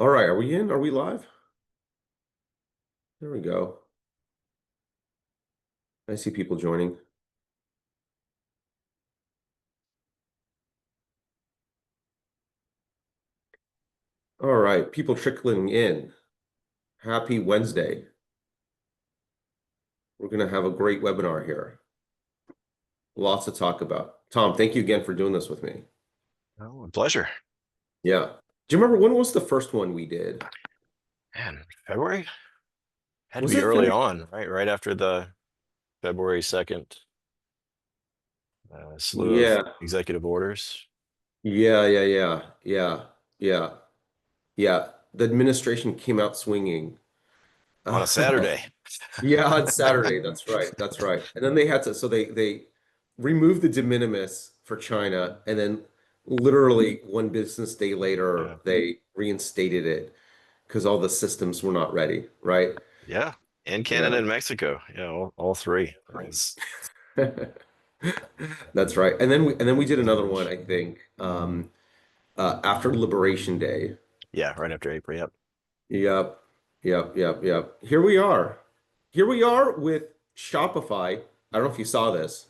All right, are we in? Are we live? There we go. I see people joining. All right, people trickling in. Happy Wednesday. We're going to have a great webinar here. Lots to talk about. Tom, thank you again for doing this with me. Oh, a pleasure. Yeah. Do you remember when was the first one we did? Man, February had to Was be it early February? on, right? Right after the February 2nd slew of Yeah. executive orders Yeah. Yeah. The administration came out swinging. on a Saturday. Yeah, on Saturday. That's right. That's right. And then they had to, so they removed the de minimis for China, and then literally one business day later, Yeah. they reinstated it because all the systems were not ready, right? Yeah. And Canada Yeah. and Mexico. Yeah, all three. That's right. And then we did another one, I think, after Liberation Day. Yeah, right after April. Yep. Yep. Yep. Here we are. Here we are with Shopify. I don't know if you saw this.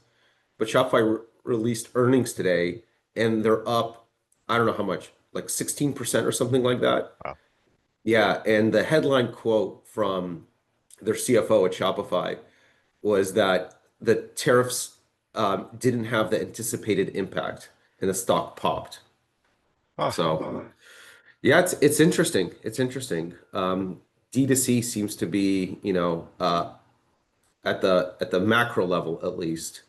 But Shopify released earnings today, and they're up, I don't know how much, like 16% or something like that. Wow. Yeah, and the headline quote from their CFO at Shopify was that the tariffs didn't have the anticipated impact, and the stock popped. Huh. So, yeah, it's interesting. It's interesting. D2C seems to be, at the macro level at least,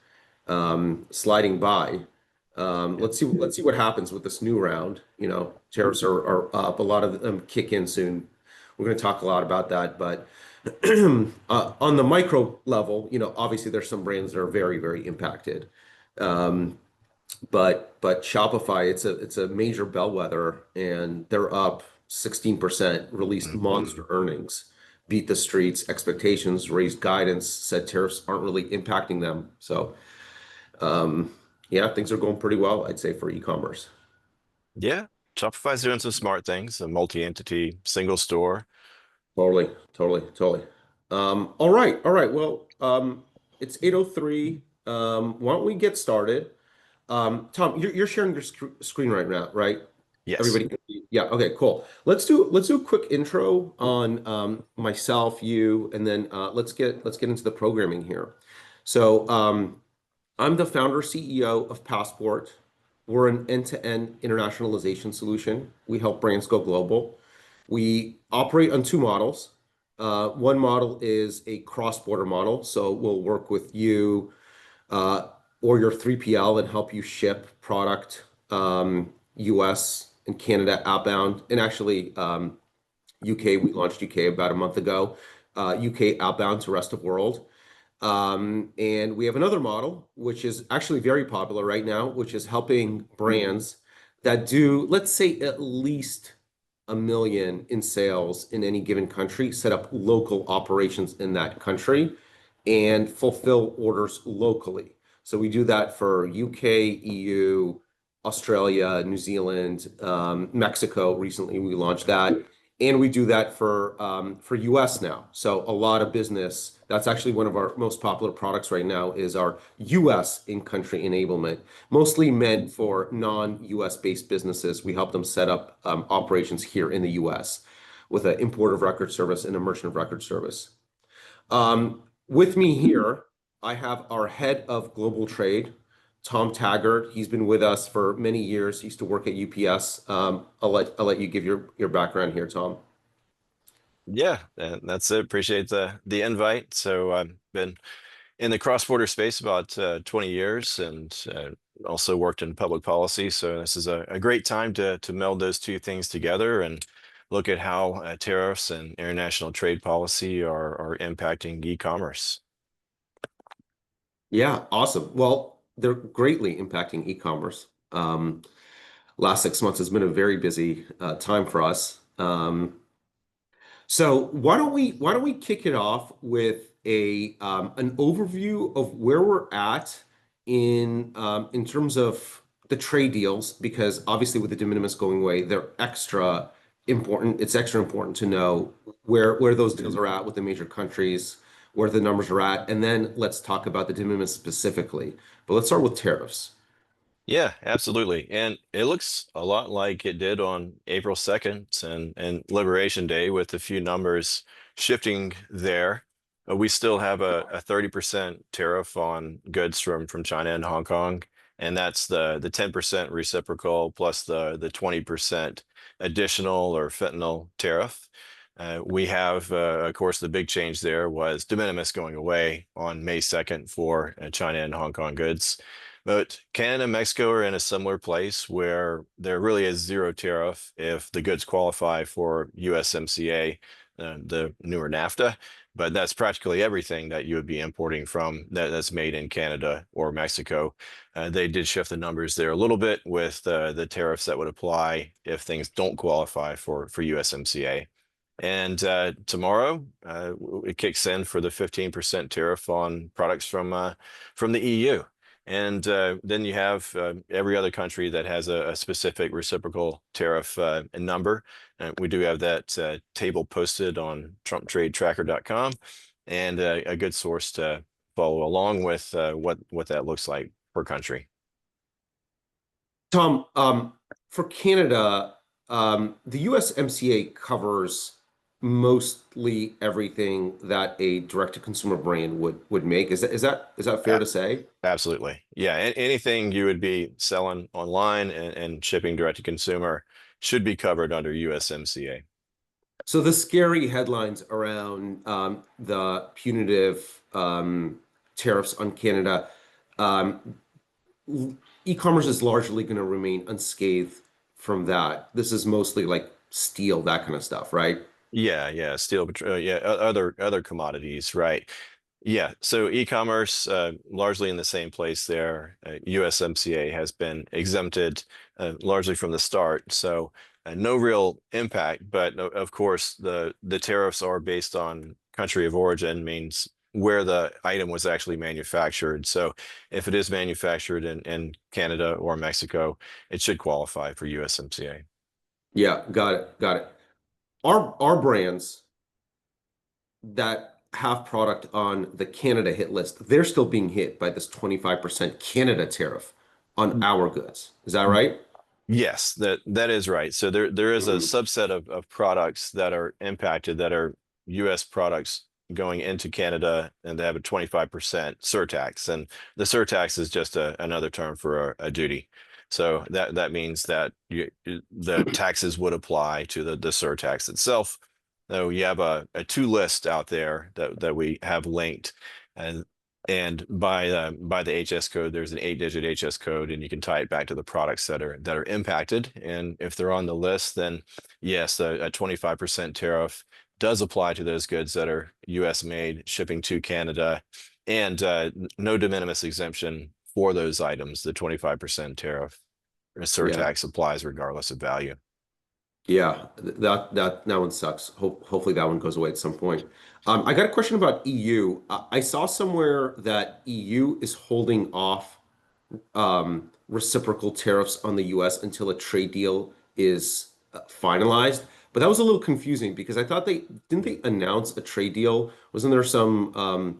sliding by. Yeah. Let's see what happens with this new round. Tariffs are up. A lot of them kick in soon. We're going to talk a lot about that, but on the micro level, obviously there's some brands that are very, very impacted. Um, but Shopify, it's a major bellwether, and they're up 16%, released Mm. monster earnings, beat the streets, expectations, raised guidance, said tariffs aren't really impacting them. So, yeah, things are going pretty well, I'd say, for e-commerce. Yeah. Shopify's doing some smart things, a multi-entity single store. Totally. All right. Well, it's 8:03. Why don't we get started? Tom, you're sharing your screen right now, right? Yes. Everybody can see? Yeah. Okay. Cool. Let's do a quick intro on myself, you, and then let's get into the programming here. So, I'm the founder CEO of Passport. We're an end-to-end internationalization solution. We help brands go global. We operate on two models. One model is a cross-border model. So we'll work with you uh, or your 3PL and help you ship product US and Canada outbound. And actually, UK, we launched UK about a month ago. UK outbound to rest of world. And we have another model, which is actually very popular right now, which is helping brands that do, let's say, at least 1 million in sales in any given country, set up local operations in that country and fulfill orders locally. So we do that for UK, EU, Australia, New Zealand, Mexico. Recently, we launched that, and we do that for US now. So a lot of business. That's actually one of our most popular products right now is our US in-country enablement, mostly meant for non-US based businesses. We help them set up operations here in the US with an import of record service and a merchant of record service. With me here, I have our head of global trade, Tom Taggart. He's been with us for many years. He used to work at UPS. I'll let you give your background here, Tom. Yeah, that's it. Appreciate the invite. So I've been in the cross-border space about 20 years and also worked in public policy. So this is a great time to meld those two things together and look at how tariffs and international trade policy are impacting e-commerce. Yeah, awesome. Well, they're greatly impacting e-commerce. Last 6 months has been a very busy time for us. So why don't we kick it off with a an overview of where we're at in terms of the trade deals, because obviously with the de minimis going away, they're extra important. It's extra important to know where those deals are at with the major countries, where the numbers are at, and then let's talk about the de minimis specifically. But let's start with tariffs. Yeah, absolutely. And it looks a lot like it did on April 2nd and Liberation Day with a few numbers shifting there. We still have a 30% tariff on goods from China and Hong Kong, and that's the 10% reciprocal plus the 20% additional or fentanyl tariff. We have, of course, the big change there was de minimis going away on May 2nd for China and Hong Kong goods. But Canada and Mexico are in a similar place where there really is zero tariff if the goods qualify for USMCA, the newer NAFTA. But that's practically everything that you would be importing from that's made in Canada or Mexico. They did shift the numbers there a little bit with the tariffs that would apply if things don't qualify for USMCA. And tomorrow, it kicks in for the 15% tariff on products from the EU. And then you have every other country that has a specific reciprocal tariff number. And we do have that table posted on TrumpTradeTracker.com, and a good source to follow along with what that looks like per country. Tom, for Canada, the USMCA covers mostly everything that a direct-to-consumer brand would make. Is that fair A- to say? Absolutely. Yeah. Anything you would be selling online and shipping direct to consumer should be covered under USMCA. So the scary headlines around the punitive tariffs on Canada, um, e-commerce is largely going to remain unscathed from that. This is mostly like steel, that kind of stuff, right? Yeah, yeah, steel, yeah, other commodities, right? Yeah, so e-commerce largely in the same place there. USMCA has been exempted largely from the start, so no real impact. But of course, the tariffs are based on country of origin, means where the item was actually manufactured. So if it is manufactured in Canada or Mexico, it should qualify for USMCA. Yeah, got it, got it. Our brands that have product on the Canada hit list, they're still being hit by this 25% Canada tariff on our goods. Is that right? Yes, that is right. So there is a Mhm. subset of products that are impacted that are U.S. products going into Canada, and they have a 25% surtax. And the surtax is just another term for a duty. So that means that the taxes would apply to the surtax itself. So you have a two list out there that we have linked, and by the HS code, there's an 8-digit HS code, and you can tie it back to the products that are impacted. And if they're on the list, then yes, a 25% tariff does apply to those goods that are U.S. made, shipping to Canada, and no de minimis exemption for those items. The 25% tariff or Yeah. surtax applies regardless of value. Yeah, that one sucks. Hopefully that one goes away at some point. I got a question about EU. I saw somewhere that EU is holding off reciprocal tariffs on the US until a trade deal is finalized. But that was a little confusing because I thought they announce a trade deal? Wasn't there some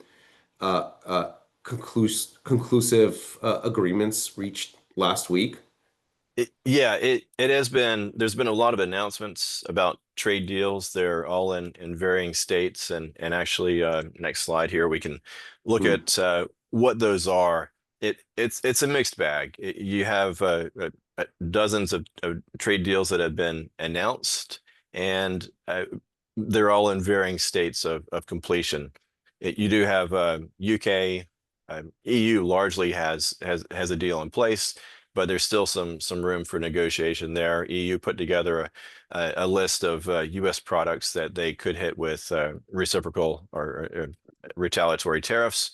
conclusive agreements reached last week? Yeah, it has been. There's been a lot of announcements about trade deals. They're all in varying states, and actually, next slide here we can look Hmm. at what those are. It's a mixed bag. You have dozens of trade deals that have been announced, and they're all in varying states of completion. You do have UK, EU largely has a deal in place, but there's still some room for negotiation there. EU put together a list of U.S. products that they could hit with reciprocal or retaliatory tariffs,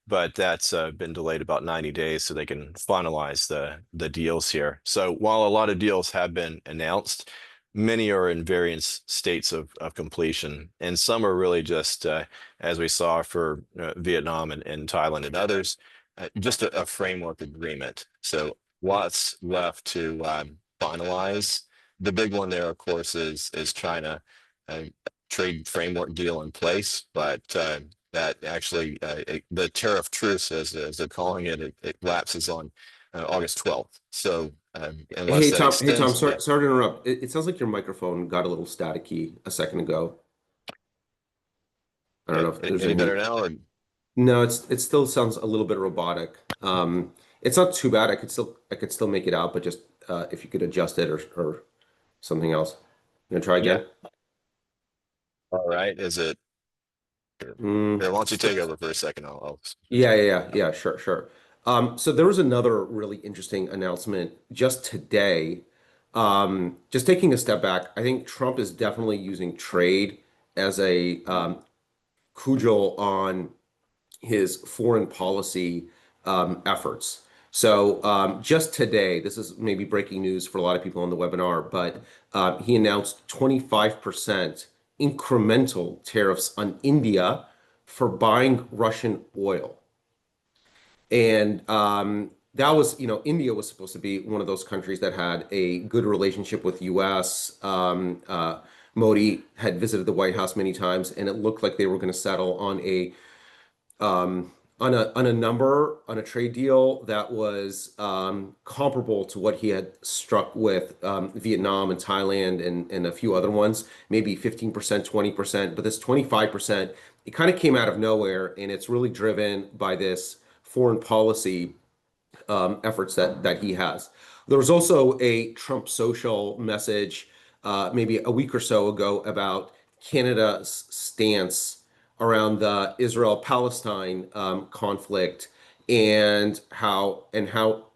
but that's been delayed about 90 days so they can finalize the deals here. So while a lot of deals have been announced, many are in various states of completion, and some are really just, as we saw for Vietnam and Thailand and others, just a framework agreement. So lots left to finalize. the big one there, of course, is China. Uh, Trade framework deal in place, but that actually the tariff truce, as they're calling it, it lapses on August 12th. So unless that Hey Tom, extends, yeah. sorry to interrupt. It sounds like your microphone got a little staticky a second ago. I don't know if there's Any better anything. now? Or No, it still sounds a little bit robotic. It's not too bad. I could still make it out, but just if you could adjust it or something else. You gonna try yeah. again? All right. Is it? Here, Mm, why don't you take over for a second? I'll switch yeah, over. yeah, yeah, yeah, sure, sure. So there was another really interesting announcement just today. Just taking a step back, I think Trump is definitely using trade as a cudgel on his foreign policy efforts. So just today, this is maybe breaking news for a lot of people on the webinar, but he announced 25% incremental tariffs on India for buying Russian oil. And that was, India was supposed to be one of those countries that had a good relationship with US. Modi had visited the White House many times, and it looked like they were going to settle um, on a number on a trade deal that was comparable to what he had struck with Vietnam and Thailand and a few other ones, maybe 15%, 20%. But this 25%, it kind of came out of nowhere, and it's really driven by this foreign policy efforts that he has. There was also a Trump social message maybe a week or so ago about Canada's stance around the Israel-Palestine conflict and how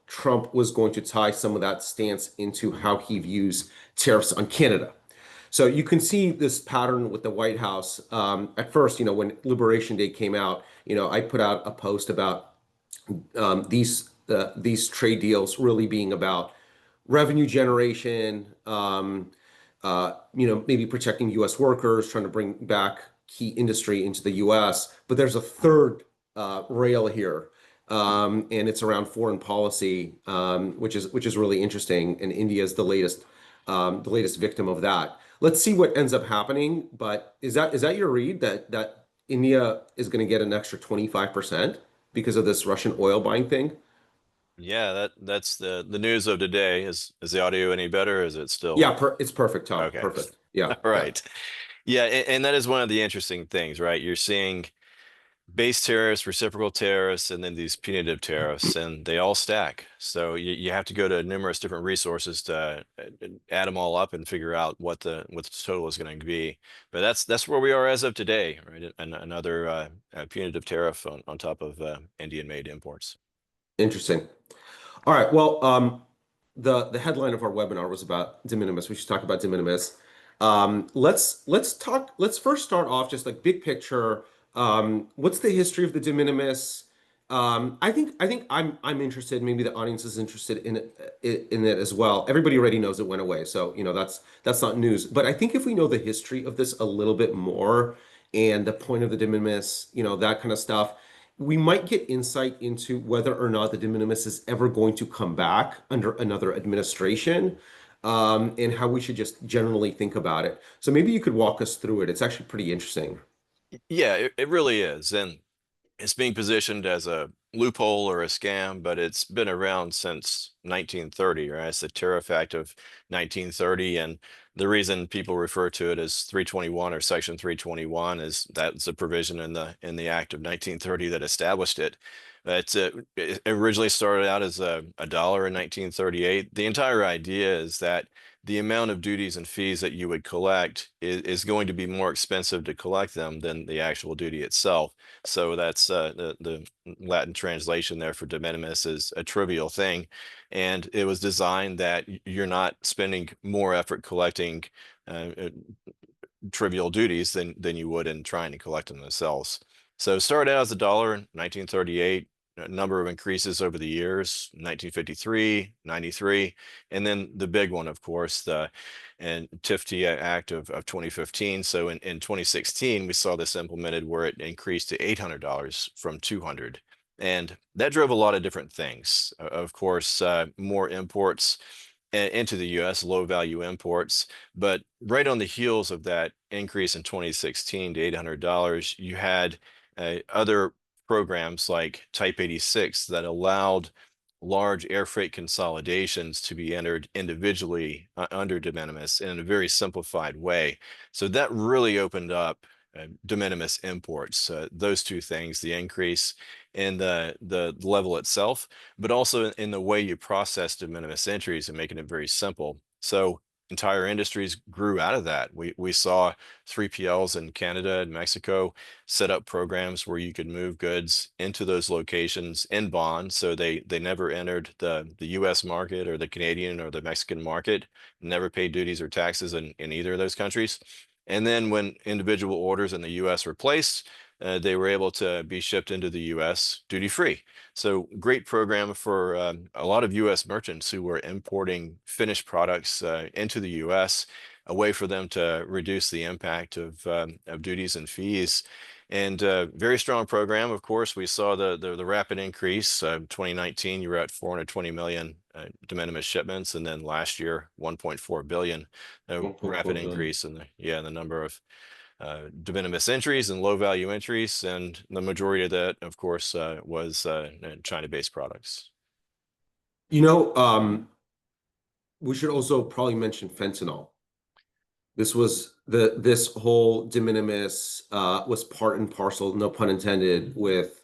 Trump was going to tie some of that stance into how he views tariffs on Canada. So you can see this pattern with the White House. At first, when Liberation Day came out, I put out a post about these trade deals really being about revenue generation, maybe protecting U.S. workers, trying to bring back key industry into the U.S. But there's a third rail here, and it's around foreign policy, which is really interesting. And India is the latest victim of that. Let's see what ends up happening. But is that your read that India is going to get an extra 25% because of this Russian oil buying thing? Yeah, that's the news of today. Is the audio any better? Is it still Yeah, it's perfect, Tom. okay? Perfect. Yeah, All yeah. right. Yeah, and that is one of the interesting things, right? You're seeing base tariffs, reciprocal tariffs, and then these punitive tariffs, and they all stack. So you have to go to numerous different resources to add them all up and figure out what the total is going to be. But that's where we are as of today, right? Another punitive tariff on top of Indian-made imports. Interesting. All right. Well, the headline of our webinar was about de minimis. We should talk about de minimis. Let's talk. Let's first start off just like big picture. What's the history of the de minimis? I think I'm interested. Maybe the audience is interested in it as well. Everybody already knows it went away, so that's not news. But I think if we know the history of this a little bit more and the point of the de minimis, that kind of stuff, we might get insight into whether or not the de minimis is ever going to come back under another administration, and how we should just generally think about it. So maybe you could walk us through it. It's actually pretty interesting. Yeah, it really is. And it's being positioned as a loophole or a scam, but it's been around since 1930, right? It's the Tariff Act of 1930. And the reason people refer to it as 321 or Section 321 is that's a provision in the Act of 1930 that established it. It originally started out as a dollar in 1938. The entire idea is that the amount of duties and fees that you would collect is going to be more expensive to collect them than the actual duty itself. So that's the Latin translation there for de minimis is a trivial thing. And it was designed that you're not spending more effort collecting trivial duties than you would in trying to collect them themselves. So it started out as a dollar in 1938, a number of increases over the years, 1953, 93, and then the big one, of course, the and TIFT Act of 2015. So in 2016, we saw this implemented where it increased to $800 from 200. And that drove a lot of different things. Of course, more imports into the US, low value imports. But right on the heels of that increase in 2016 to $800, you had other programs like Type 86 that allowed large air freight consolidations to be entered individually under de minimis in a very simplified way. So that really opened up de minimis imports. Those two things, the increase in the level itself, but also in the way you process de minimis entries and making it very simple. So entire industries grew out of that. We saw 3PLs in Canada and Mexico set up programs where you could move goods into those locations in bond, so they never entered the U.S. market or the Canadian or the Mexican market, never paid duties or taxes in either of those countries. And then when individual orders in the U.S. were placed, they were able to be shipped into the U.S. duty free. So great program for a lot of U.S. merchants who were importing finished products into the U.S., a way for them to reduce the impact of duties and fees. And very strong program. Of course, we saw the rapid increase. 2019, you were at 420 million de minimis shipments, and then last year 1.4 billion. Rapid 1.4 billion. increase in the number of de minimis entries and low value entries, and the majority of that, of course, was China-based products. You know, we should also probably mention fentanyl. This whole de minimis was part and parcel, no pun intended, with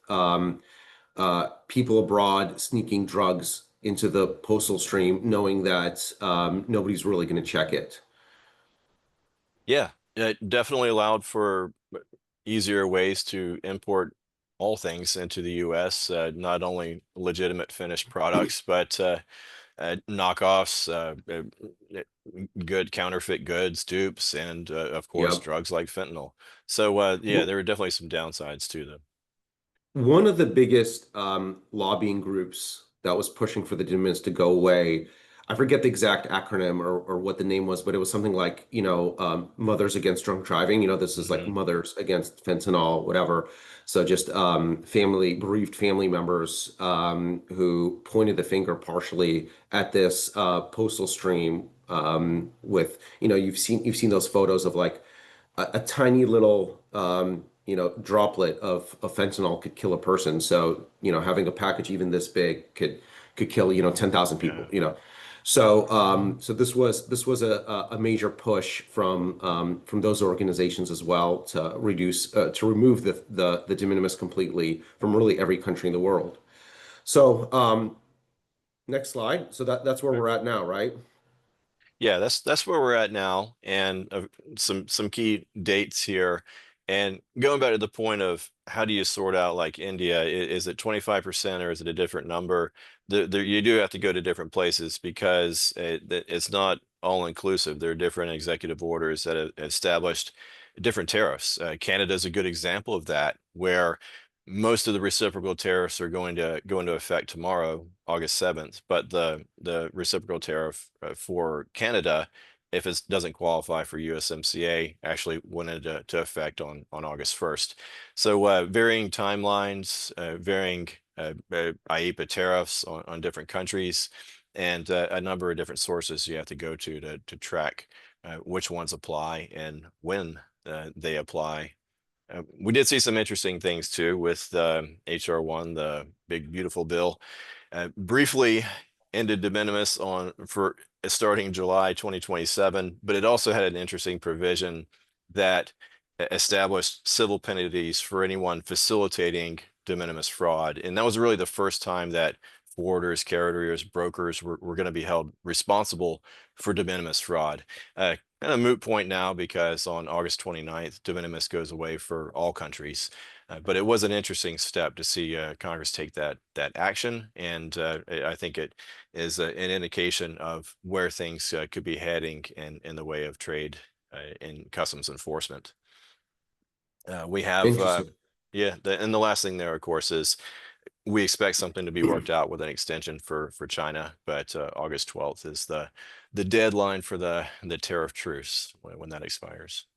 people abroad sneaking drugs into the postal stream, knowing that nobody's really going to check it. Yeah, it definitely allowed for easier ways to import all things into the U.S., not only legitimate finished products, but knockoffs, good counterfeit goods, dupes, and of course, Yep. drugs like fentanyl. So yeah, there were definitely some downsides to them. One of the biggest lobbying groups that was pushing for the de minimis to go away, I forget the exact acronym or what the name was, but it was something like, Mothers Against Drunk Driving. This is like Hmm. Mothers Against Fentanyl, whatever. So just bereaved family members who pointed the finger partially at this postal stream with, you've seen those photos of like a tiny little droplet of fentanyl could kill a person. So, having a package even this big could kill, 10,000 people, Yeah. So this was a major push from those organizations as well to remove the de minimis completely from really every country in the world. So next slide. So that's where we're at now, right? Yeah, that's where we're at now, and some key dates here. And going back to the point of how do you sort out like India, is it 25% or is it a different number? You do have to go to different places because it's not all inclusive. There are different executive orders that have established different tariffs. Canada is a good example of that, where most of the reciprocal tariffs are going to go into effect tomorrow, August 7th, but the reciprocal tariff for Canada, if it doesn't qualify for USMCA, actually went into effect on August 1st. So varying timelines, varying IEPA tariffs on different countries, and a number of different sources you have to go to track which ones apply and when they apply. We did see some interesting things too with HR1, the big beautiful bill. Briefly ended de minimis on for starting July 2027, but it also had an interesting provision that established civil penalties for anyone facilitating de minimis fraud. And that was really the first time that forwarders, carriers, brokers were going to be held responsible for de minimis fraud. Kind of moot point now because on August 29th, de minimis goes away for all countries. But it was an interesting step to see Congress take that action, and I think it is an indication of where things could be heading in the way of trade and customs enforcement. We have, Interesting. yeah, and the last thing there, of course, is we expect something to be worked out with an extension for China, but August 12th is the deadline for the tariff truce when that expires.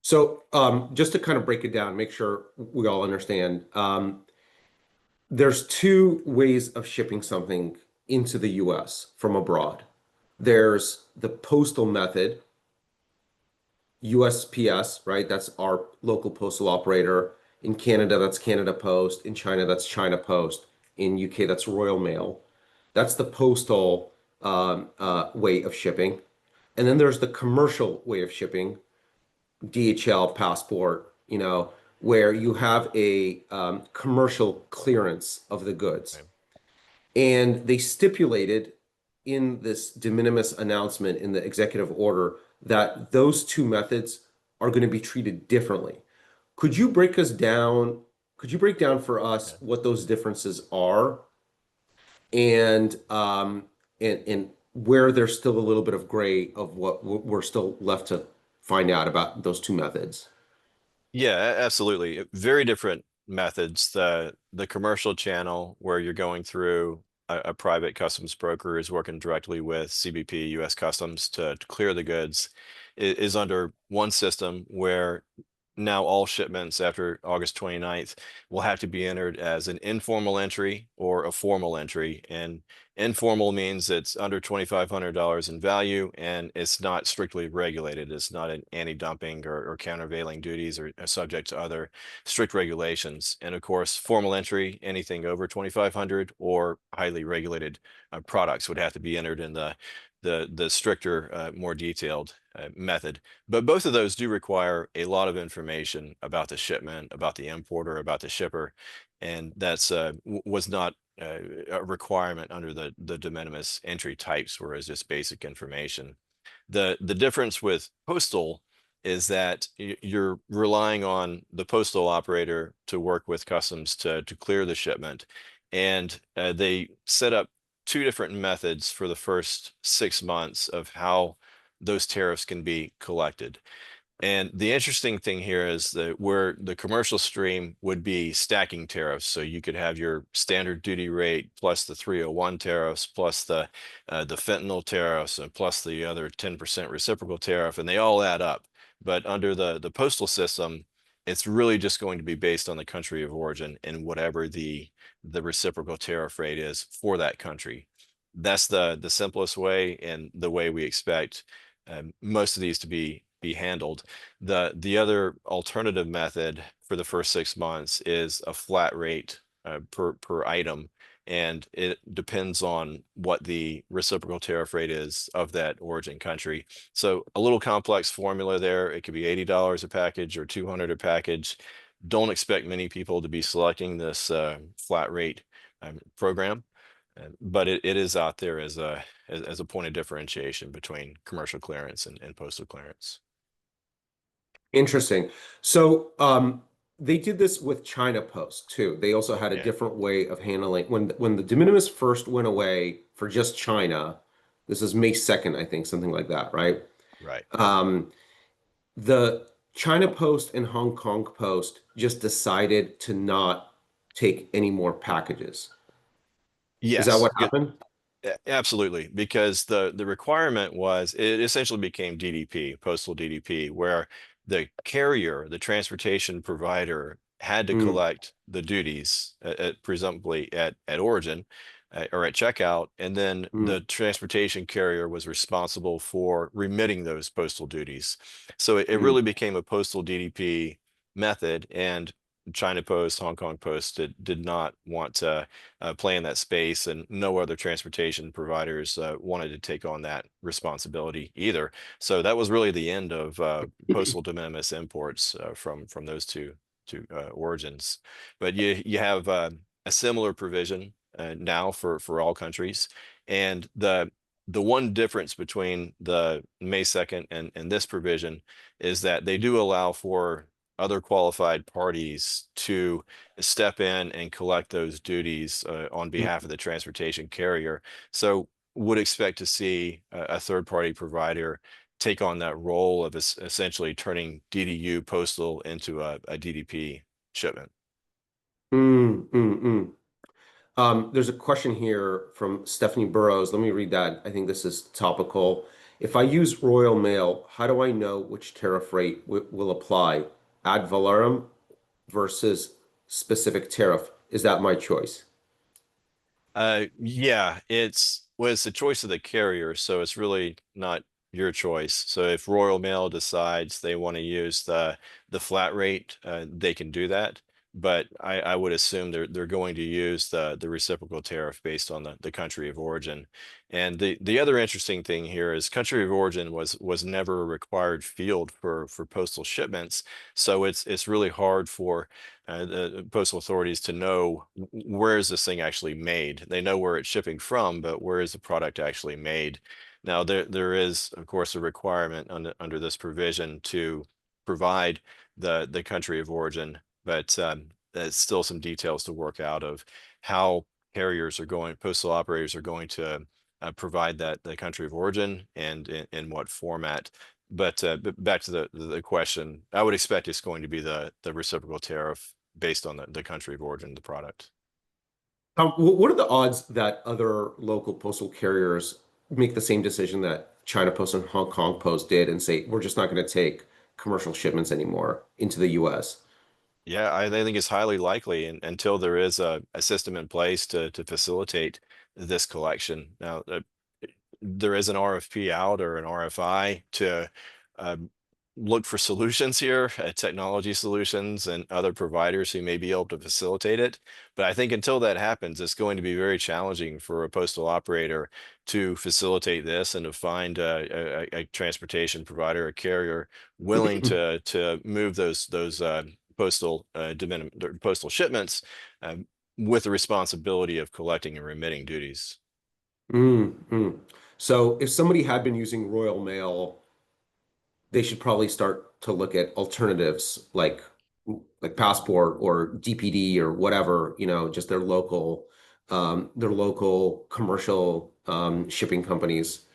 So just to kind of break it down, make sure we all understand, there's two ways of shipping something into the US from abroad. There's the postal method, USPS, right? That's our local postal operator. In Canada, that's Canada Post. In China, that's China Post. In UK, that's Royal Mail. That's the postal way of shipping. And then there's the commercial way of shipping, DHL, Passport, where you have a commercial clearance of the goods. Right. And they stipulated in this de minimis announcement in the executive order that those two methods are going to be treated differently. Could you break us down? Could you break down for us Yeah. what those differences are and and where there's still a little bit of gray of what we're still left to find out about those two methods? Yeah, absolutely. Very different methods. The commercial channel where you're going through a private customs broker is working directly with CBP, US Customs to clear the goods is under one system where now all shipments after August 29th will have to be entered as an informal entry or a formal entry. And informal means it's under $2,500 in value and it's not strictly regulated. It's not an anti-dumping or countervailing duties or subject to other strict regulations. And of course, formal entry, anything over 2,500 or highly regulated products would have to be entered in the stricter, more detailed method. But both of those do require a lot of information about the shipment, about the importer, about the shipper, and that's was not a requirement under the de minimis entry types, whereas just basic information. The difference with postal is that you're relying on the postal operator to work with customs to clear the shipment, and they set up two different methods for the first 6 months of how those tariffs can be collected. And the interesting thing here is that where the commercial stream would be stacking tariffs. So you could have your standard duty rate plus the 301 tariffs, plus the fentanyl tariffs, and plus the other 10% reciprocal tariff, and they all add up. But under the postal system, it's really just going to be based on the country of origin and whatever the reciprocal tariff rate is for that country. That's the simplest way and the way we expect most of these to be handled. The other alternative method for the first 6 months is a flat rate per item, and it depends on what the reciprocal tariff rate is of that origin country. So a little complex formula there. It could be $80 a package or 200 a package. Don't expect many people to be selecting this flat rate program. But it is out there as a point of differentiation between commercial clearance and postal clearance. Interesting. So they did this with China Post too. They also had a Yeah, different way of handling when the de minimis first went away for just China. This is May 2nd, I think, something like that, right? right. Um, the China Post and Hong Kong Post just decided to not take any more packages. Is that Yes, what happened? absolutely, because the requirement was it essentially became DDP, postal DDP, where the carrier, the transportation provider, had to Mm, collect the duties presumably at origin or at checkout, and then the mm, transportation carrier was responsible for remitting those postal duties. So it mm, really became a postal DDP method, and China Post, Hong Kong Post did not want to play in that space, and no other transportation providers wanted to take on that responsibility either. So that was really the end of postal de minimis imports from those two origins. But you have a similar provision now for all countries, and the one difference between the May 2nd and this provision is that they do allow for other qualified parties to step in and collect those duties on behalf of the transportation carrier. So would expect to see a third party provider take on that role of essentially turning DDU postal into a DDP shipment. mm, mm, mm. There's a question here from Stephanie Burrows. Let me read that. I think this is topical. If I use Royal Mail, how do I know which tariff rate will apply? Ad valorem versus specific tariff. Is that my choice? Yeah, it's the choice of the carrier, so it's really not your choice. So if Royal Mail decides they want to use the flat rate, they can do that. But I would assume they're going to use the reciprocal tariff based on the country of origin. And the other interesting thing here is country of origin was never a required field for postal shipments. So it's really hard for the postal authorities to know where is this thing actually made. They know where it's shipping from, but where is the product actually made? Now, there is, of course, a requirement under this provision to provide the country of origin, but there's still some details to work out of how postal operators are going to provide the country of origin and in what format. But back to the question, I would expect it's going to be the reciprocal tariff based on the country of origin of the product. What are the odds that other local postal carriers make the same decision that China Post and Hong Kong Post did and say, we're just not going to take commercial shipments anymore into the US? Yeah, I think it's highly likely until there is a system in place to facilitate this collection. Now, there is an RFP out or an RFI to um, look for solutions here, technology solutions and other providers who may be able to facilitate it. But I think until that happens, it's going to be very challenging for a postal operator to facilitate this and to find a transportation provider, a carrier willing to move those postal shipments with the responsibility of collecting and remitting duties. Mm, mm. So if somebody had been using Royal Mail, they should probably start to look at alternatives like Passport or DPD or whatever, just their local commercial shipping companies.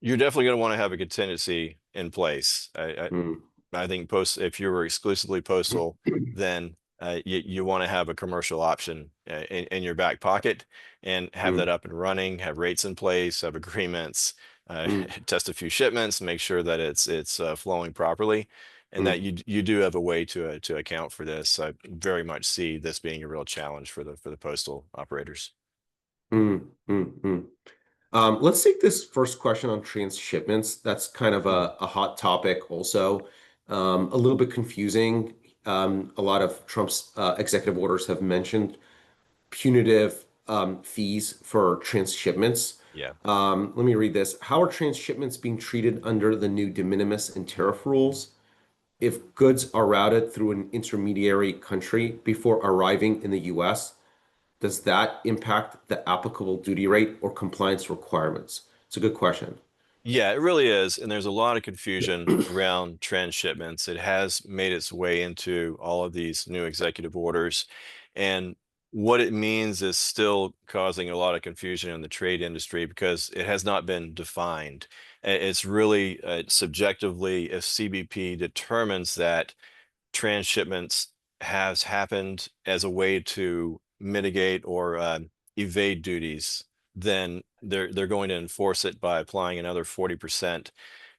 You're definitely going to want to have a contingency in place. Mm. I think if you were exclusively postal, then you want to have a commercial option in your back pocket and have that Mm. up and running, have rates in place, have agreements, Mm. test a few shipments, make sure that it's flowing properly, and that Mm. you do have a way to account for this. I very much see this being a real challenge for the postal operators. Mm. Mm. Mm. Let's take this first question on transshipments. That's kind of Hmm. a hot topic also. A little bit confusing. A lot of Trump's executive orders have mentioned punitive fees for transshipments. Yeah. Let me read this. How are transshipments being treated under the new de minimis and tariff rules? If goods are routed through an intermediary country before arriving in the US, does that impact the applicable duty rate or compliance requirements? It's a good question. Yeah, it really is. And there's a lot of confusion around transshipments. It has made its way into all of these new executive orders. And what it means is still causing a lot of confusion in the trade industry because it has not been defined. It's really subjectively, if CBP determines that transshipments has happened as a way to mitigate or evade duties, then they're going to enforce it by applying another 40%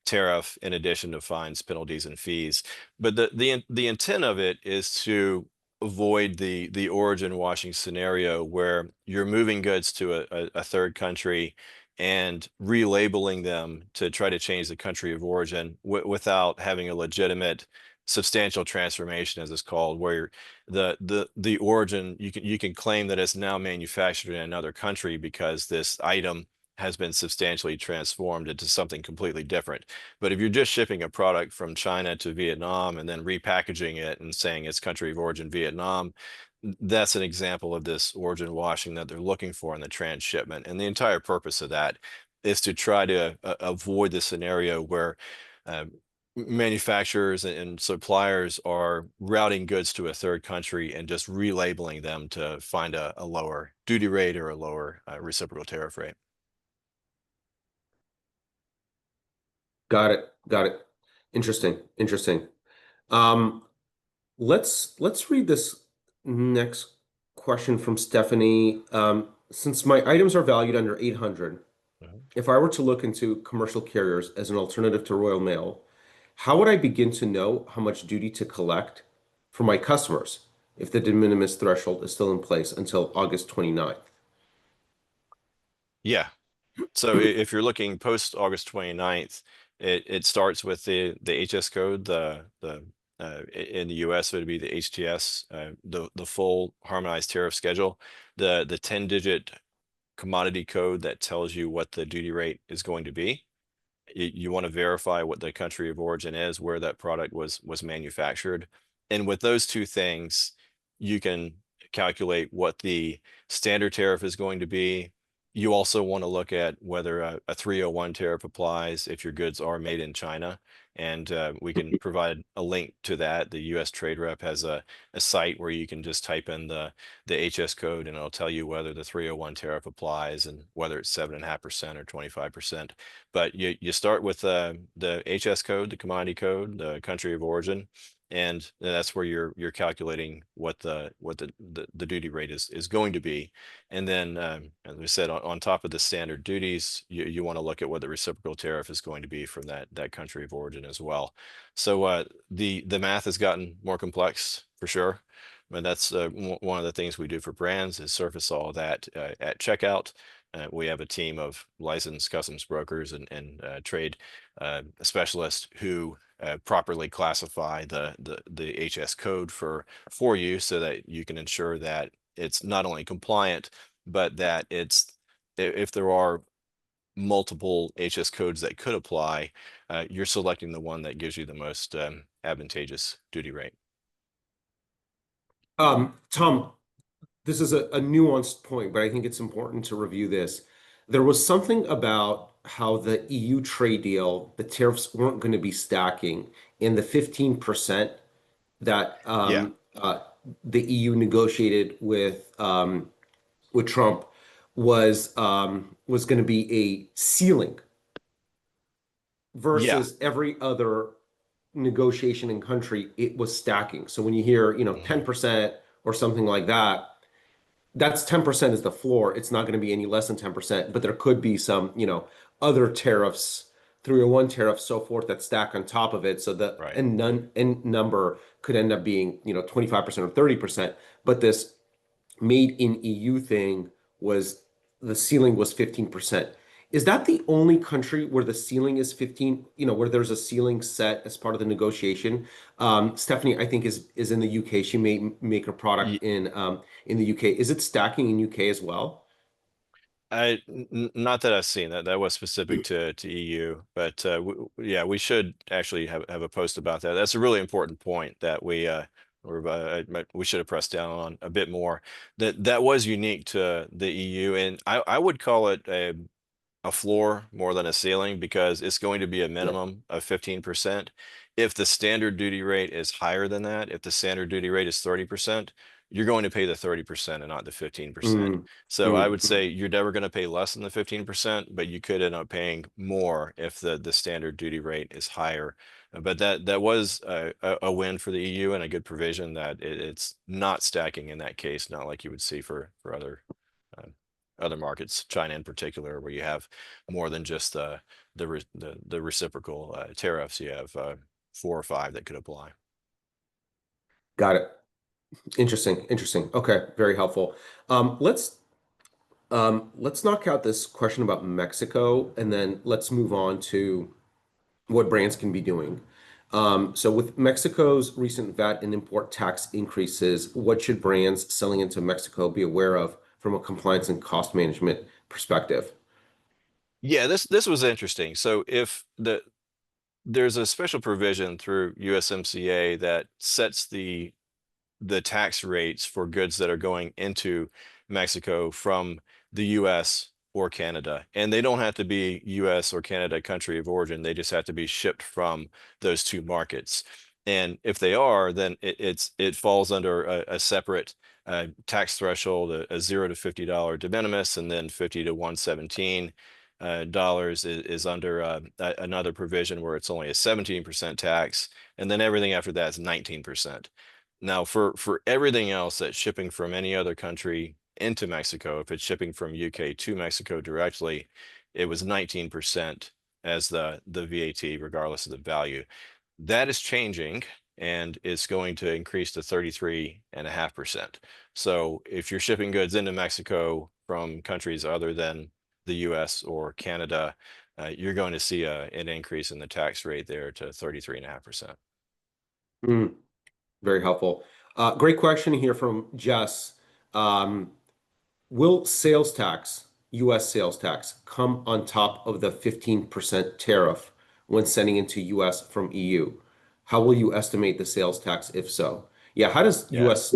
tariff in addition to fines, penalties, and fees. But the intent of it is to avoid the origin washing scenario where you're moving goods to a third country and relabeling them to try to change the country of origin without having a legitimate substantial transformation, as it's called, where the origin you can claim that it's now manufactured in another country because this item has been substantially transformed into something completely different. But if you're just shipping a product from China to Vietnam and then repackaging it and saying it's country of origin Vietnam, that's an example of this origin washing that they're looking for in the transshipment. And the entire purpose of that is to try to avoid the scenario where um, manufacturers and suppliers are routing goods to a third country and just relabeling them to find a lower duty rate or a lower reciprocal tariff rate. Got it. Got it. Interesting. Interesting. Um, let's read this next question from Stephanie. Since my items are valued under 800, Mhm. if I were to look into commercial carriers as an alternative to Royal Mail, how would I begin to know how much duty to collect for my customers if the de minimis threshold is still in place until August 29th? Yeah. So if you're looking post August 29th, it starts with the HS code, in the US it would be the HTS, the full harmonized tariff schedule, the 10-digit commodity code that tells you what the duty rate is going to be. You want to verify what the country of origin is, where that product was manufactured. And with those two things, you can calculate what the standard tariff is going to be. You also want to look at whether a 301 tariff applies if your goods are made in China. And we can provide a link to that. The US Trade Rep has a site where you can just type in the HS code and it'll tell you whether the 301 tariff applies and whether it's 7.5% or 25%. But you start with the HS code, the commodity code, the country of origin, and that's where you're calculating what the duty rate is going to be. And then, as we said, on top of the standard duties, you want to look at what the reciprocal tariff is going to be from that country of origin as well. So the math has gotten more complex for sure. But that's one of the things we do for brands is surface all that at checkout. We have a team of licensed customs brokers and trade specialists who properly classify the HS code for you so that you can ensure that it's not only compliant, but that if there are multiple HS codes that could apply, you're selecting the one that gives you the most advantageous duty rate. Tom, this is a nuanced point, but I think it's important to review this. There was something about how the EU trade deal, the tariffs weren't going to be stacking, and the 15% that Yeah, the EU negotiated with Trump was going to be a ceiling yeah. versus every other negotiation in country, it was stacking. So when you hear, Mhm. 10% or something like that, that's 10% is the floor. It's not going to be any less than 10%, but there could be some, other tariffs, 301 tariffs, so forth that stack on top of it. So the Right. end number could end up being, 25% or 30%. But this made in EU thing was the ceiling was 15%. Is that the only country where the ceiling is 15, where there's a ceiling set as part of the negotiation? Stephanie, I think is in the UK. She may make her product in the UK. Is it stacking in UK as well? Not that I've seen that was specific to EU, but yeah, we should actually have a post about that. That's a really important point that we should have pressed down on a bit more. That was unique to the EU, and I would call it a floor more than a ceiling because it's going to be a Yeah. minimum of 15%. If the standard duty rate is higher than that, if the standard duty rate is 30%, you're going to pay the 30% and not the 15%. Mm, So I would mm. say you're never going to pay less than the 15%, but you could end up paying more if the standard duty rate is higher. But that was a win for the EU and a good provision that it's not stacking in that case, not like you would see for uh, other markets, China in particular, where you have more than just the reciprocal tariffs. You have 4 or 5 that could apply. Got it. Interesting. Interesting. Okay, very helpful. Let's knock out this question about Mexico, and then let's move on to what brands can be doing. So with Mexico's recent VAT and import tax increases, what should brands selling into Mexico be aware of from a compliance and cost management perspective? Yeah, this was interesting. So if there's a special provision through USMCA that sets the tax rates for goods that are going into Mexico from the US or Canada. And they don't have to be US or Canada country of origin. They just have to be shipped from those two markets. And if they are, then it falls under a separate tax threshold, a $0 to $50 de minimis, and then 50 to 117 dollars is under another provision where it's only a 17% tax, and then everything after that is 19%. Now, for everything else that's shipping from any other country into Mexico, if it's shipping from UK to Mexico directly, it was 19% as the VAT, regardless of the value. That is changing and it's going to increase to 33.5%. So if you're shipping goods into Mexico from countries other than the US or Canada, you're going to see an increase in the tax rate there to 33.5%. Mm, very helpful. Great question here from Jess. Um, will sales tax, US sales tax, come on top of the 15% tariff when sending into US from EU? How will you estimate the sales tax if so? Yeah, how does Yeah. US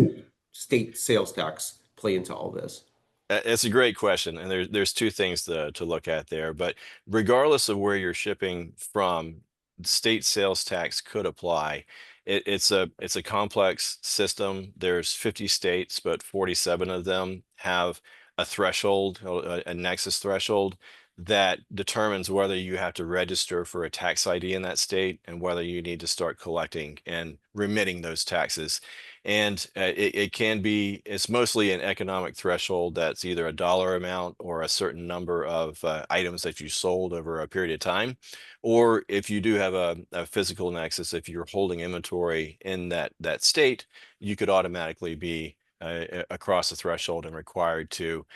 state sales tax play into all this? It's a great question, and there's two things to look at there. But regardless of where you're shipping from, state sales tax could apply. It's a complex system. There's 50 states, but 47 of them have a threshold, a nexus threshold that determines whether you have to register for a tax ID in that state and whether you need to start collecting and remitting those taxes. And it can be, it's mostly an economic threshold that's either a dollar amount or a certain number of items that you sold over a period of time. Or if you do have a physical nexus, if you're holding inventory in that state, you could automatically be across the threshold and required to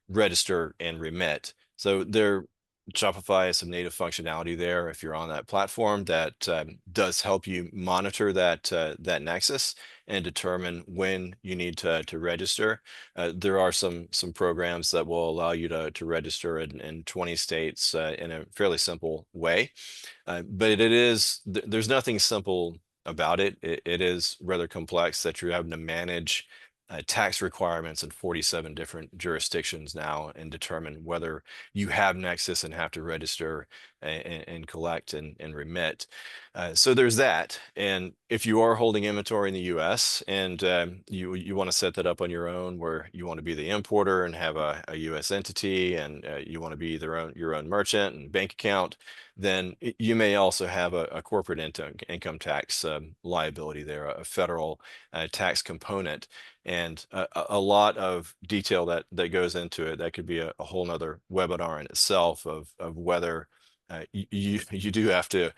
register and remit. So Shopify has some native functionality there if you're on that platform that does help you monitor that nexus and determine when you need to register. There are some programs that will allow you to register in 20 states in a fairly simple way. But there's nothing simple about it. It is rather complex that you're having to manage tax requirements in 47 different jurisdictions now and determine whether you have Nexus and have to register and collect and remit. So there's that. And if you are holding inventory in the US and you want to set that up on your own where you want to be the importer and have a US entity and you want to be your own merchant and bank account, then you may also have a corporate income tax liability there, a federal tax component, and a lot of detail that goes into it. That could be a whole nother webinar in itself of whether you do have to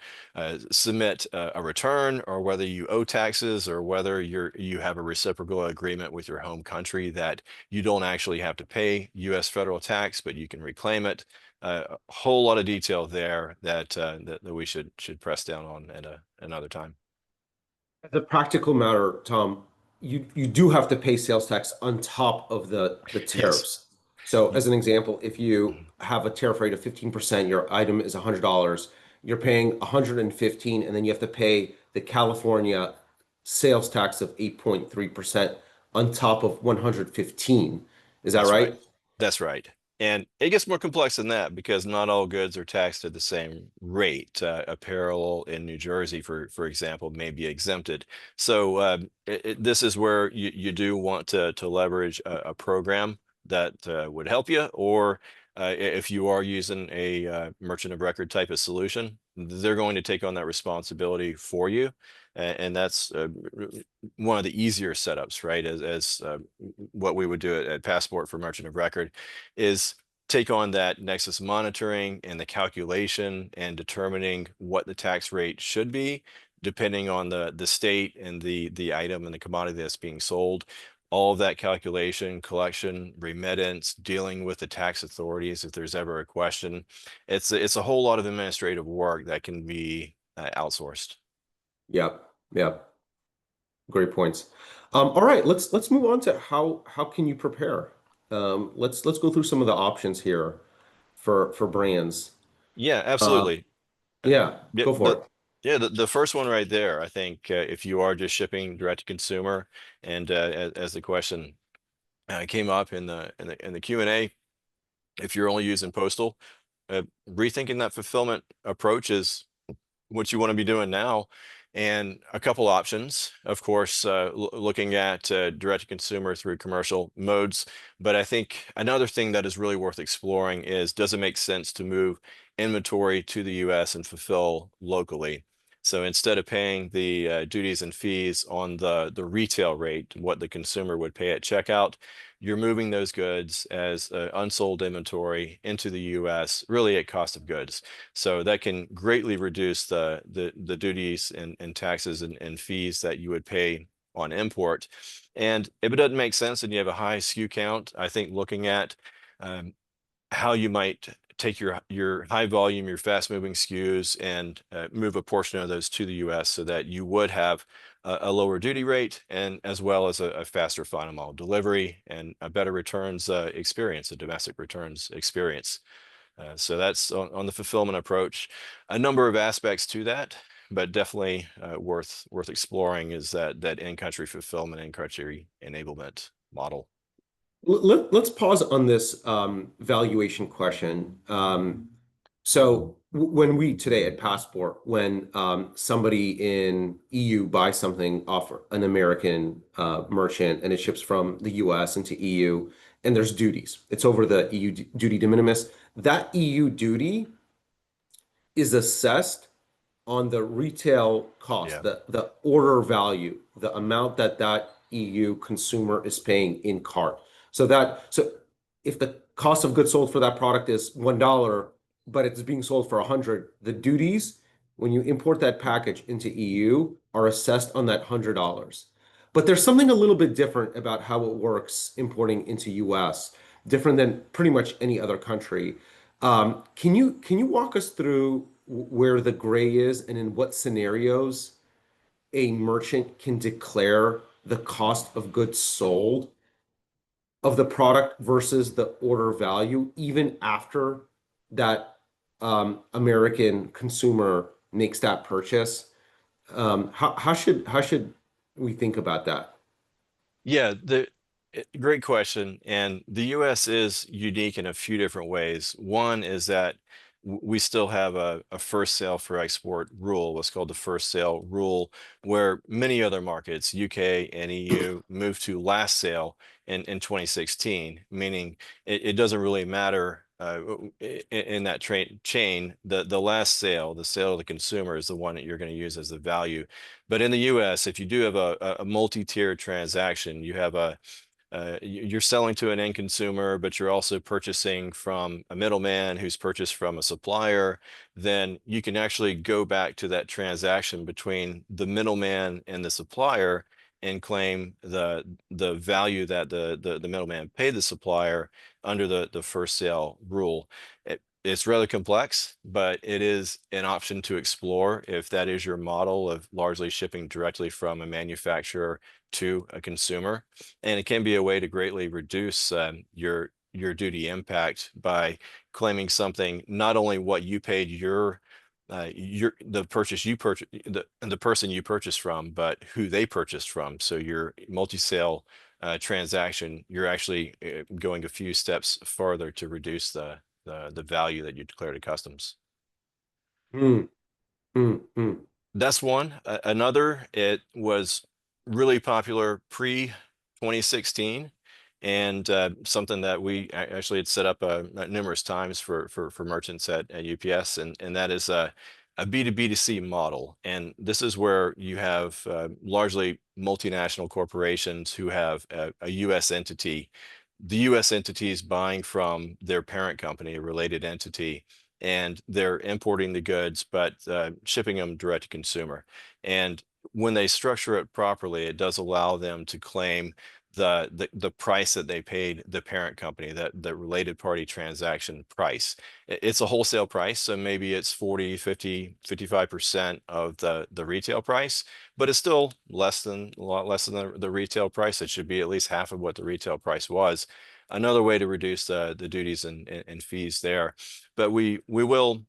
submit a return, or whether you owe taxes, or whether you have a reciprocal agreement with your home country that you don't actually have to pay U.S. federal tax, but you can reclaim it. A whole lot of detail there that we should press down on at another time. As a practical matter, Tom, you do have to pay sales tax on top of the Yes. tariffs. So Y- as an example, if you mhm. have a tariff rate of 15%, your item is $100, you're paying 115, and then you have to pay the California sales tax of 8.3% on top of 115. Is that That's right. right? That's right. And it gets more complex than that because not all goods are taxed at the same rate. Apparel in New Jersey, for example, may be exempted. So this is where you do want to leverage a program that would help you, or if you are using a merchant of record type of solution, they're going to take on that responsibility for you. And that's one of the easier setups, right? As what we would do at Passport for merchant of record is take on that nexus monitoring and the calculation and determining what the tax rate should be depending on the state and the item and the commodity that's being sold. All of that calculation, collection, remittance, dealing with the tax authorities if there's ever a question. It's a whole lot of administrative work that can be outsourced. Yep. Yep. Great points. All right, let's move on to how can you prepare? Let's go through some of the options here for brands. Yeah, Uh, absolutely. Uh, yeah, Yeah, go for it. the first one right there, I think if you are just shipping direct to consumer, and as the question came up in the Q&A, if you're only using postal, rethinking that fulfillment approach is what you want to be doing now. And a couple options, of course, looking at direct to consumer through commercial modes. But I think another thing that is really worth exploring is, does it make sense to move inventory to the US and fulfill locally? So instead of paying the duties and fees on the retail rate, what the consumer would pay at checkout, you're moving those goods as unsold inventory into the US, really at cost of goods. So that can greatly reduce the duties and taxes and fees that you would pay on import. And if it doesn't make sense and you have a high SKU count, I think looking at how you might take your high volume, your fast moving SKUs and move a portion of those to the US so that you would have a lower duty rate and as well as a faster final mile delivery and a better returns experience, a domestic returns experience. So that's on the fulfillment approach. A number of aspects to that, but definitely worth exploring is that in-country fulfillment, in-country enablement model. Let's pause on this valuation question. So when we today at Passport, when somebody in EU buys something off an American merchant and it ships from the US into EU, and there's duties, it's over the EU duty de minimis. That EU duty is assessed on the retail cost, Yeah. the order value, the amount that that EU consumer is paying in cart. So if the cost of goods sold for that product is $1, but it's being sold for 100, the duties when you import that package into EU are assessed on that $100. But there's something a little bit different about how it works importing into US, different than pretty much any other country. Can you walk us through where the gray is and in what scenarios a merchant can declare the cost of goods sold of the product versus the order value, even after that American consumer makes that purchase? How should we think about that? Yeah, great question. And the US is unique in a few different ways. One is that we still have a first sale for export rule, what's called the first sale rule, where many other markets, UK and EU, moved to last sale in 2016, meaning it doesn't really matter in that chain, the last sale, the sale of the consumer is the one that you're going to use as the value. But in the US, if you do have a multi-tier transaction, you have you're selling to an end consumer, but you're also purchasing from a middleman who's purchased from a supplier, then you can actually go back to that transaction between the middleman and the supplier and claim the value that the middleman paid the supplier under the first sale rule. It's rather complex, but it is an option to explore if that is your model of largely shipping directly from a manufacturer to a consumer. And it can be a way to greatly reduce your duty impact by claiming something, not only what you paid the purchase you purchased the person you purchased from, but who they purchased from. So your multi-sale transaction, you're actually going a few steps farther to reduce the value that you declared at customs. Mm, mm. That's one. Another, it was really popular pre 2016 and something that we actually had set up numerous times for merchants at UPS, and that is a B2B2C model. And this is where you have largely multinational corporations who have a US entity. The US entity is buying from their parent company, a related entity, and they're importing the goods, but shipping them direct to consumer. And when they structure it properly, it does allow them to claim the price that they paid the parent company, that the related party transaction price. It's a wholesale price, so maybe it's 40, 50, 55% of the retail price, but it's still a lot less than the retail price. It should be at least half of what the retail price was. Another way to reduce the duties and fees there. But we will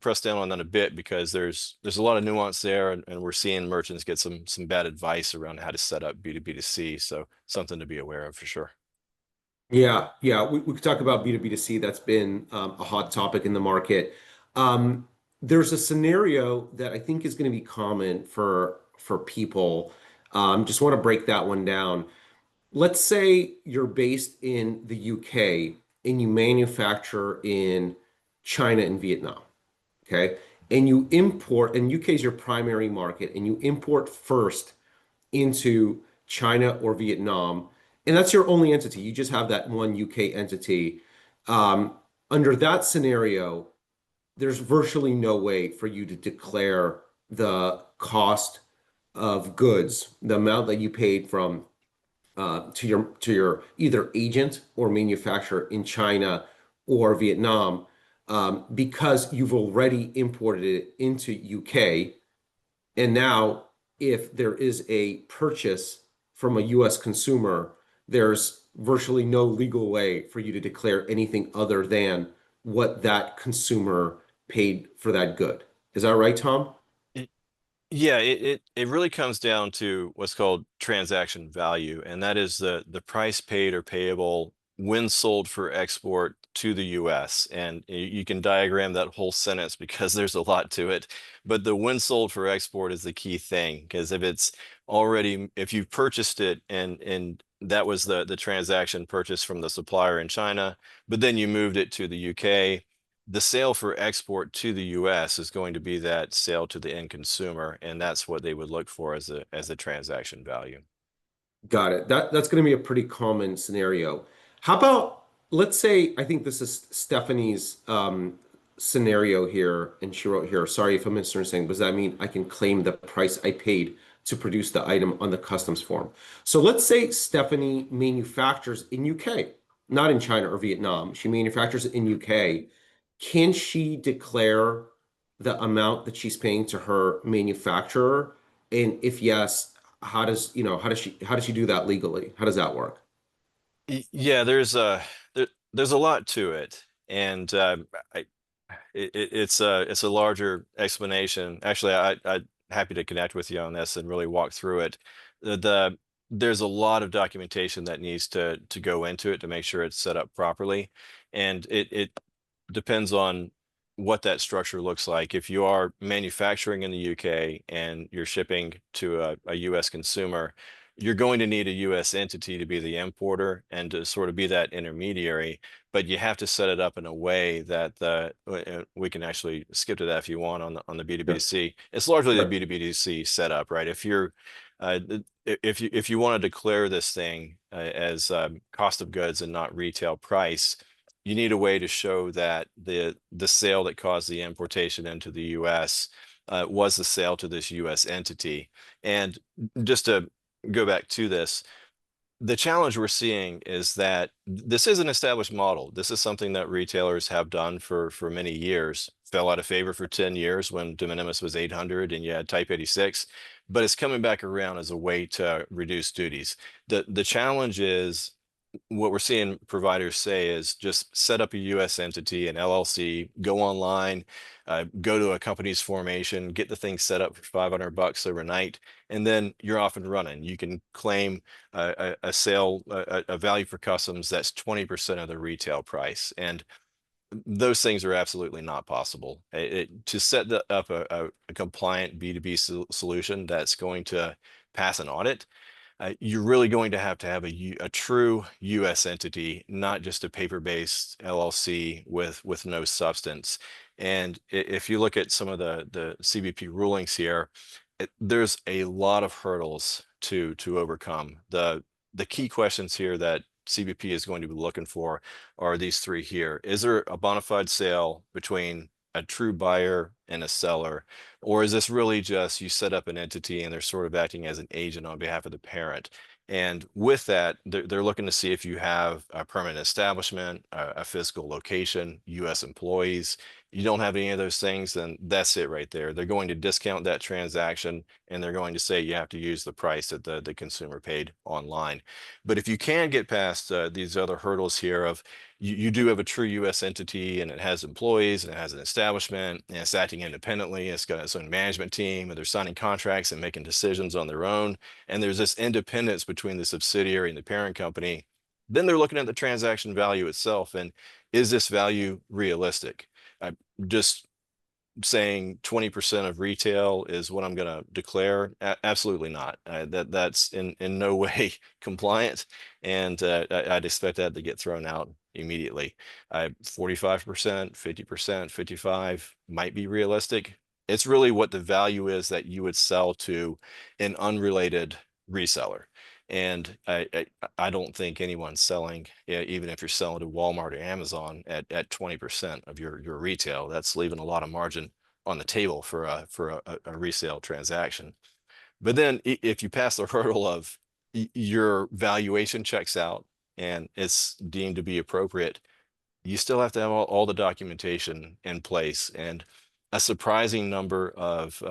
press down on that a bit because there's a lot of nuance there, and we're seeing merchants get some bad advice around how to set up B2B2C. So something to be aware of for sure. Yeah. We could talk about B2B2C. That's been a hot topic in the market. There's a scenario that I think is going to be common for people. Just want to break that one down. Let's say you're based in the UK and you manufacture in China and Vietnam, okay? And you import, and UK is your primary market, and you import first into China or Vietnam, and that's your only entity. You just have that one UK entity. Um, Under that scenario, there's virtually no way for you to declare the cost of goods, the amount that you paid from to your either agent or manufacturer in China or Vietnam, because you've already imported it into UK. And now, if there is a purchase from a US consumer, there's virtually no legal way for you to declare anything other than what that consumer paid for that good. Is that right, Tom? Y- Yeah, it really comes down to what's called transaction value, and that is the price paid or payable when sold for export to the US. And you can diagram that whole sentence because there's a lot to it. But the when sold for export is the key thing, because if it's already, if you've purchased it and that was the transaction purchase from the supplier in China, but then you moved it to the UK, the sale for export to the US is going to be that sale to the end consumer, and that's what they would look for as a transaction value. Got it. That's going to be a pretty common scenario. How about, let's say, I think this is Stephanie's scenario here, and she wrote here, sorry if I'm misunderstanding, does that mean I can claim the price I paid to produce the item on the customs form? So let's say Stephanie manufactures in UK, not in China or Vietnam. She manufactures in UK. Can she declare the amount that she's paying to her manufacturer? And if yes, how does she do that legally? How does that work? Yeah, there's a lot to it, and I, it's a larger explanation. Actually, I'm happy to connect with you on this and really walk through it. There's a lot of documentation that needs to go into it to make sure it's set up properly, and it depends on what that structure looks like. If you are manufacturing in the UK and you're shipping to a US consumer, you're going to need a US entity to be the importer and to sort of be that intermediary, but you have to set it up in a way that we can actually skip to that if you want on the Yeah. B2B2C. It's largely the Right. B2B2C setup, right? If you want to declare this thing as cost of goods and not retail price, you need a way to show that the sale that caused the importation into the US was the sale to this US entity. And just to go back to this, the challenge we're seeing is that this is an established model. This is something that retailers have done for many years. Fell out of favor for 10 years when de minimis was 800 and you had type 86, but it's coming back around as a way to reduce duties. The challenge is what we're seeing providers say is just set up a US entity, an LLC, go online, go to a company's formation, get the thing set up for $500 overnight, and then you're off and running. You can claim a sale, a value for customs that's 20% of the retail price. And those things are absolutely not possible. To set up a compliant B2B solution that's going to pass an audit, you're really going to have a true U.S. entity, not just a paper-based LLC with no substance. And if you look at some of the CBP rulings here, there's a lot of hurdles to overcome. The key questions here that CBP is going to be looking for are these three here. Is there a bona fide sale between a true buyer and a seller? Or is this really just you set up an entity and they're sort of acting as an agent on behalf of the parent? And with that, they're looking to see if you have a permanent establishment, a physical location, US employees. You don't have any of those things, then that's it right there. They're going to discount that transaction and they're going to say you have to use the price that the consumer paid online. But if you can get past these other hurdles here of you do have a true US entity and it has employees and it has an establishment and it's acting independently, it's got its own management team and they're signing contracts and making decisions on their own, and there's this independence between the subsidiary and the parent company, then they're looking at the transaction value itself and is this value realistic? I just saying 20% of retail is what I'm going to declare. Absolutely not. That's in no way compliant, and I'd expect that to get thrown out immediately. 45%, 50%, 55 might be realistic. It's really what the value is that you would sell to an unrelated reseller. And I don't think anyone's selling, even if you're selling to Walmart or Amazon at 20% of your retail, that's leaving a lot of margin on the table for a resale transaction. But then if you pass the hurdle of your valuation checks out and it's deemed to be appropriate, you still have to have all the documentation in place. And a surprising number of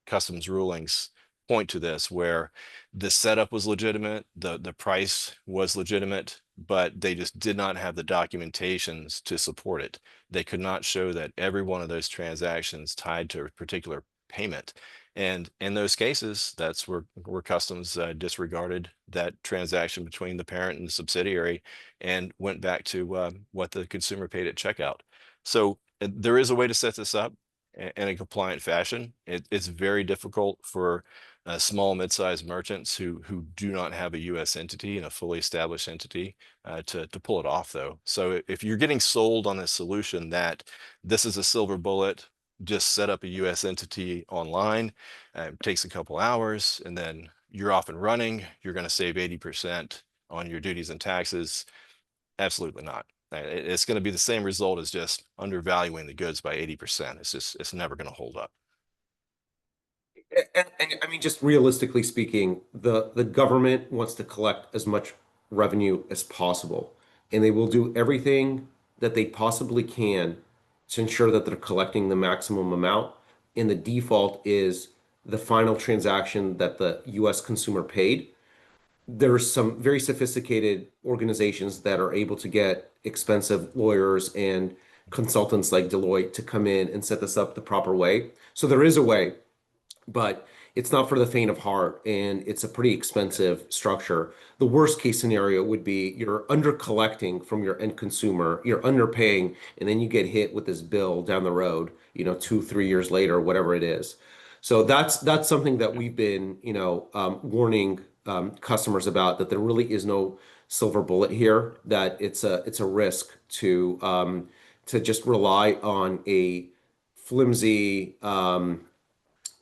customs rulings point to this, where the setup was legitimate, the price was legitimate, but they just did not have the documentations to support it. They could not show that every one of those transactions tied to a particular payment. And in those cases, that's where customs disregarded that transaction between the parent and the subsidiary and went back to what the consumer paid at checkout. So there is a way to set this up in a compliant fashion. It's very difficult for small, mid-sized merchants who do not have a U.S. entity and a fully established entity to pull it off, though. So if you're getting sold on a solution that this is a silver bullet, just set up a U.S. entity online, takes a couple hours, and then you're off and running. You're going to save 80% on your duties and taxes. Absolutely not. It's going to be the same result as just undervaluing the goods by 80%. It's never going to hold up. And I mean, just realistically speaking, the government wants to collect as much revenue as possible, and they will do everything that they possibly can to ensure that they're collecting the maximum amount. And the default is the final transaction that the U.S. consumer paid. There's some very sophisticated organizations that are able to get expensive lawyers and consultants like Deloitte to come in and set this up the proper way. So there is a way, but it's not for the faint of heart, and it's a pretty expensive structure. The worst case scenario would be you're under collecting from your end consumer, you're underpaying, and then you get hit with this bill down the road, 2, 3 years later, whatever it is. So that's something that Yeah, we've been, warning customers about, that there really is no silver bullet here, that it's a risk to just rely on a flimsy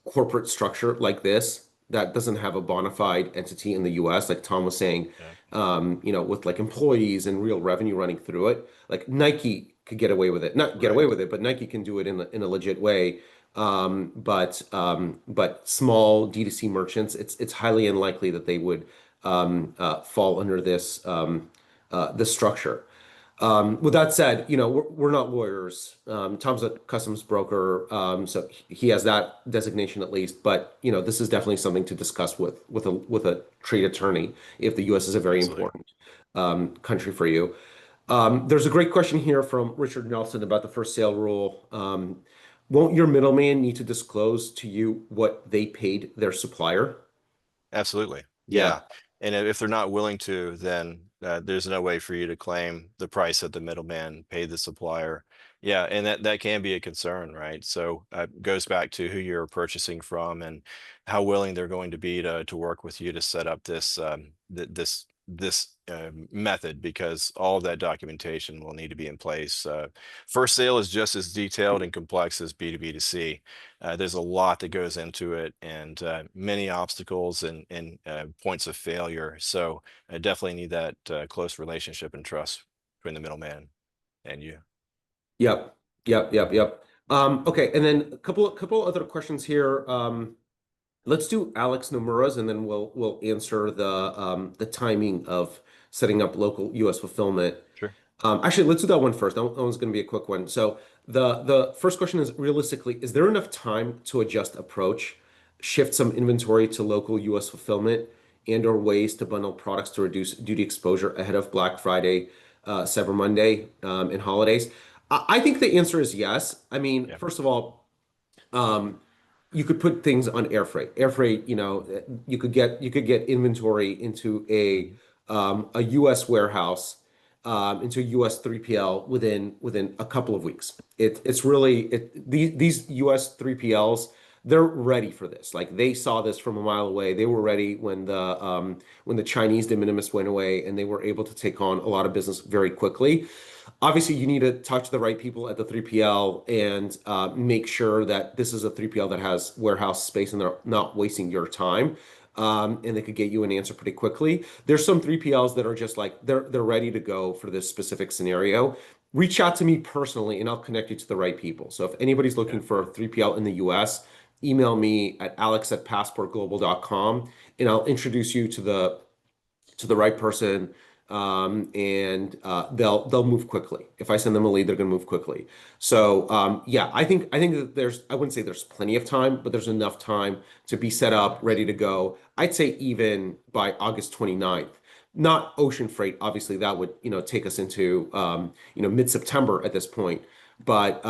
corporate structure like this that doesn't have a bona fide entity in the US, like Tom was saying, yeah, with like employees and real revenue running through it. Like Nike could get away with it, not get away right. with it, but Nike can do it in a legit way. But small D2C merchants, it's highly unlikely that they would fall under this structure. With that said, we're not lawyers. Tom's a customs broker, so he has that designation at least. But this is definitely something to discuss with a trade attorney if the U.S. is a very Absolutely. important country for you. There's a great question here from Richard Nelson about the first sale rule. Won't your middleman need to disclose to you what they paid their supplier? Absolutely. Yeah. Yeah. And if they're not willing to, then there's no way for you to claim the price that the middleman paid the supplier. Yeah, and that can be a concern, right? So goes back to who you're purchasing from and how willing they're going to be to work with you to set up this method, because all of that documentation will need to be in place. First sale is just as detailed and complex as B2B2C. There's a lot that goes into it, and many obstacles and points of failure. So I definitely need that close relationship and trust between the middleman and you. Yep. Yep. Yep. Yep. Okay. And then a couple other questions here. Let's do Alex Nomura's, and then we'll answer the timing of setting up local U.S. fulfillment. Sure. Actually, let's do that one first. That one's going to be a quick one. So the first question is, realistically, is there enough time to adjust approach, shift some inventory to local U.S. fulfillment, and/or ways to bundle products to reduce duty exposure ahead of Black Friday, Cyber Monday, and holidays? I think the answer is yes. I mean, Yeah. first of all, um, you could put things on air freight. Air freight, you could get inventory into a Mhm. U.S. warehouse, into a U.S. 3PL within a couple of weeks. It's really these U.S. 3PLs, they're ready for this. Like, they saw this from a mile away. They were ready when the Chinese de minimis went away, and they were able to take on a lot of business very quickly. Obviously, you need to talk to the right people at the 3PL and make sure that this is a 3PL that has warehouse space and they're not wasting your time. And they could get you an answer pretty quickly. There's some 3PLs that are just like they're ready to go for this specific scenario. Reach out to me personally, and I'll connect you to the right people. So if anybody's Yeah. looking for a 3PL in the US, email me at alex@passportglobal.com, and I'll introduce you to the right person and they'll move quickly. If I send them a lead, they're going to move quickly. So yeah, I think that I wouldn't say there's plenty of time, but there's enough time to be set up, ready to go. I'd say even by August 29th. Not ocean freight, obviously that would take us into mid-September at this point. But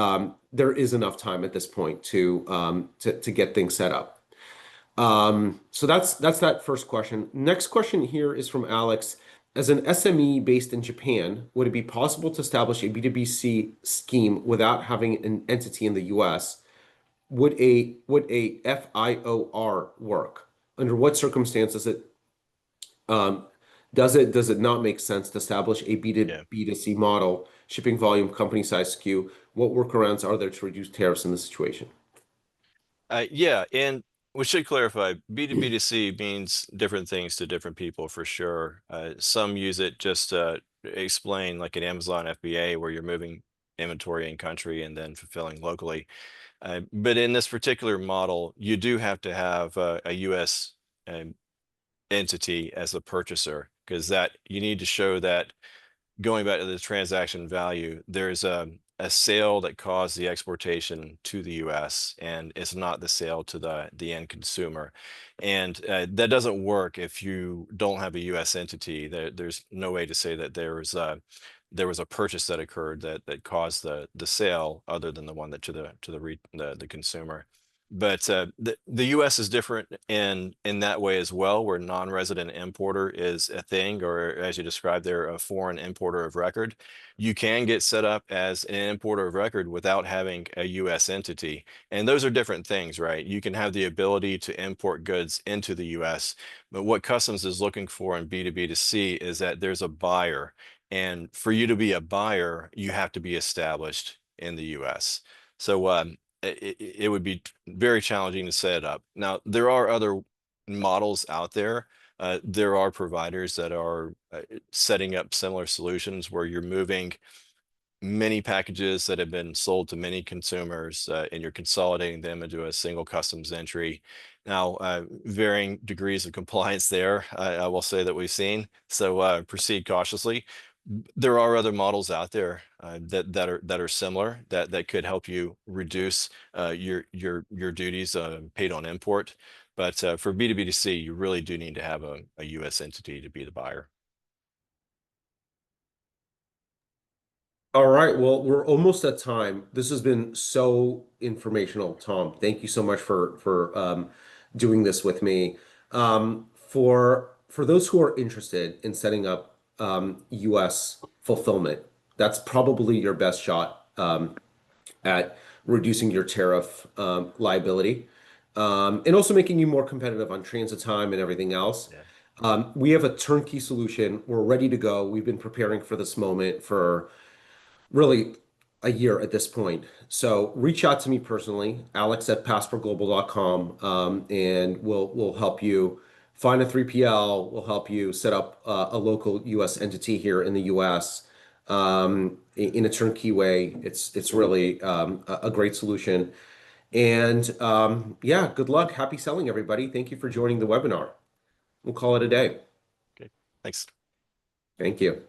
there is enough time at this point to get things set up. So that's that first question. Next question here is from Alex. As an SME based in Japan, would it be possible to establish a B2B2C scheme without having an entity in the US? Would a FIOR work? Under what circumstances um, does it not make sense to establish a Yeah. B2B2C model, shipping volume, company size SKU? What workarounds are there to reduce tariffs in this situation? Yeah, and we should clarify, B2B2C means different things to different people for sure. Some use it just to explain like an Amazon FBA where you're moving inventory in country and then fulfilling locally. But in this particular model, you do have to have a US entity as a purchaser because that you need to show that going back to the transaction value, there's a sale that caused the exportation to the US and it's not the sale to the end consumer. And that doesn't work if you don't have a US entity. There's no way to say that there was a purchase that occurred that caused the sale other than the one that to the consumer. But the US is different in that way as well, where non-resident importer is a thing, or as you described there, a foreign importer of record. You can get set up as an importer of record without having a US entity. And those are different things, right? You can have the ability to import goods into the US, but what customs is looking for in B2B2C is that there's a buyer. And for you to be a buyer, you have to be established in the US. So it would be very challenging to set up. Now, there are other models out there. There are providers that are setting up similar solutions where you're moving many packages that have been sold to many consumers and you're consolidating them into a single customs entry. Now, varying degrees of compliance there, I will say that we've seen. So proceed cautiously. There are other models out there that are similar that could help you reduce your duties paid on import. But for B2B2C, you really do need to have a US entity to be the buyer. All right. Well, we're almost at time. This has been so informational, Tom. Thank you so much for doing this with me. For those who are interested in setting up U.S. fulfillment, that's probably your best shot at reducing your tariff liability, and also making you more competitive on transit time and everything else. Yeah. We have a turnkey solution. We're ready to go. We've been preparing for this moment for really a year at this point. So reach out to me personally, alex@passportglobal.com, and we'll help you find a 3PL. We'll help you set up a local U.S. entity here in the U.S. In a turnkey way. It's really a great solution. And yeah, good luck. Happy selling, everybody. Thank you for joining the webinar. We'll call it a day. Okay. Thanks. Thank you.